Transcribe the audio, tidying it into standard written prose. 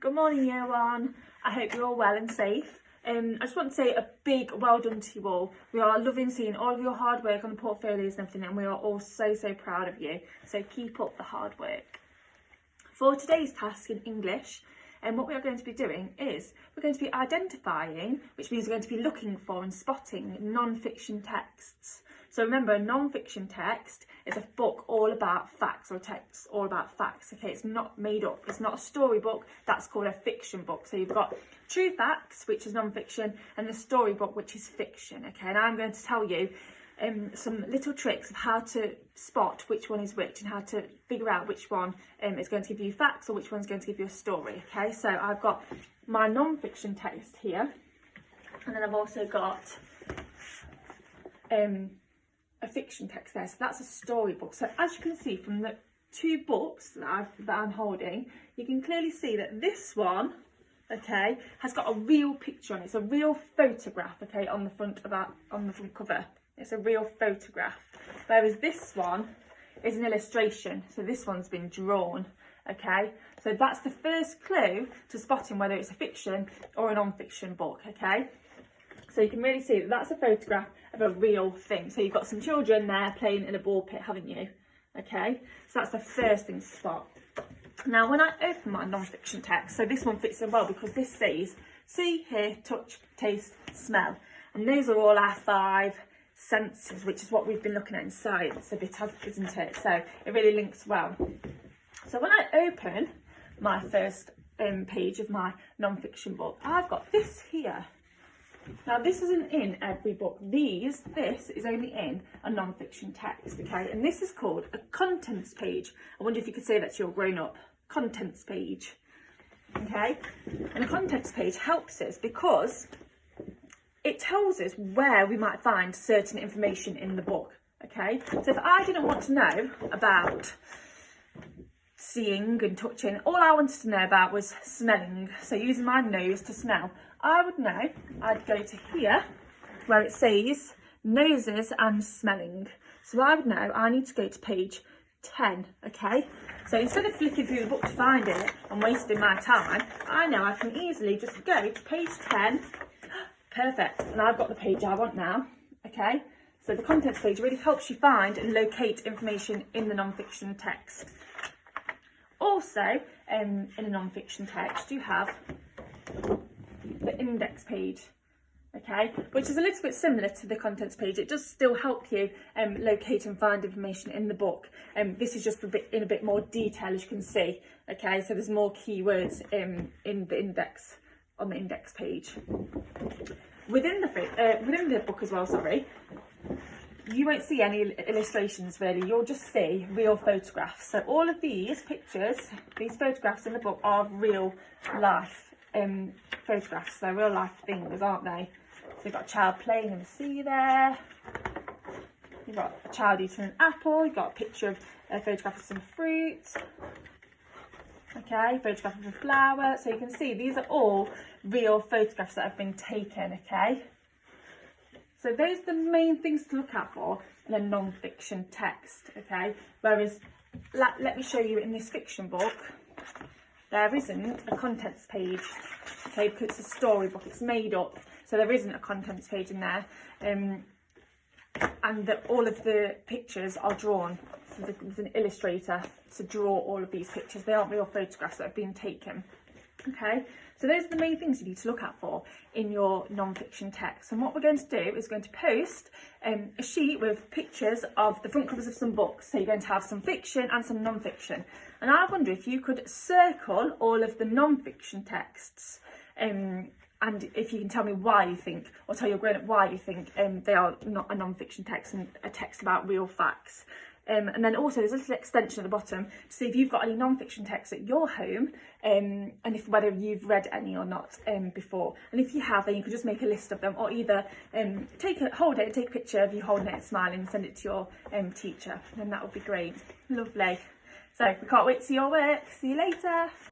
Good morning, year one. I hope you're all well and safe. I just want to say a big well done to you all. We are loving seeing all of your hard work on the portfolios and everything, and we are all so proud of you. So keep up the hard work. For today's task in English, what we are going to be doing is we're going to be identifying, which means we're going to be looking for and spotting non-fiction texts. So remember, a non-fiction text is a book all about facts, or a text all about facts. Okay, it's not made up. It's not a storybook. That's called a fiction book. So you've got true facts, which is non-fiction, and the storybook, which is fiction. Okay, and I'm going to tell you some little tricks of how to spot which one is which and how to figure out which one is going to give you facts or which one's going to give you a story. Okay, so I've got my non-fiction text here, and then I've also got a fiction text there. So that's a storybook. So as you can see from the two books that I'm holding, you can clearly see that this one, okay, has got a real picture on it. It's a real photograph, okay, on the front cover. It's a real photograph, whereas this one is an illustration. So this one's been drawn, okay? So that's the first clue to spotting whether it's a fiction or a non-fiction book, okay? So you can really see that that's a photograph of a real thing. So you've got some children there playing in a ball pit, haven't you? Okay, so that's the first thing to spot. Now, when I open my non-fiction text, so this one fits in well because this says see, hear, touch, taste, smell. And those are all our 5 senses, which is what we've been looking at in science a bit, isn't it? So it really links well. So when I open my first page of my non-fiction book, I've got this here. Now this isn't in every book. This is only in a non-fiction text, okay? And this is called a contents page. I wonder if you could say that to your grown-up. Contents page, okay? And a contents page helps us because it tells us where we might find certain information in the book, okay? So if I didn't want to know about seeing and touching, all I wanted to know about was smelling. So using my nose to smell, I would know, I'd go to here where it says noses and smelling. So I would know I need to go to page 10, okay? So instead of flicking through the book to find it and wasting my time, I know I can easily just go to page 10. Perfect, and I've got the page I want now, okay? So the contents page really helps you find and locate information in the non-fiction text. Also, in a non-fiction text, you have the index page, okay, which is a little bit similar to the contents page. It does still help you locate and find information in the book. This is just in a bit more detail, as you can see, okay, so there's more keywords in the index, on the index page. Within the book as well, sorry, you won't see any illustrations really, you'll just see real photographs. So all of these pictures, these photographs in the book are real life photographs. They're real life things, aren't they? So you've got a child playing in the sea there, you've got a child eating an apple, you've got a picture of a photograph of some fruit, okay, photograph of a flower. So you can see these are all real photographs that have been taken, okay? So those are the main things to look out for in a non-fiction text, okay? Whereas, let me show you in this fiction book, there isn't a contents page, okay? Because it's a storybook, it's made up, so there isn't a contents page in there. And all of the pictures are drawn. So there's an illustrator to draw all of these pictures. They aren't real photographs that have been taken. Okay, so those are the main things you need to look out for in your non-fiction text. And what we're going to do is going to post a sheet with pictures of the front covers of some books. So you're going to have some fiction and some non-fiction. And I wonder if you could circle all of the non-fiction texts, and if you can tell me why you think, or tell your grown-up why you think they are not a non-fiction text and a text about real facts. And then also there's a little extension at the bottom to see if you've got any non-fiction texts at your home, and whether you've read any or not before. And if you have, then you could just make a list of them, or either hold it and take a picture of you holding it and smiling and send it to your teacher, and that would be great. Lovely. So we can't wait to see your work. See you later.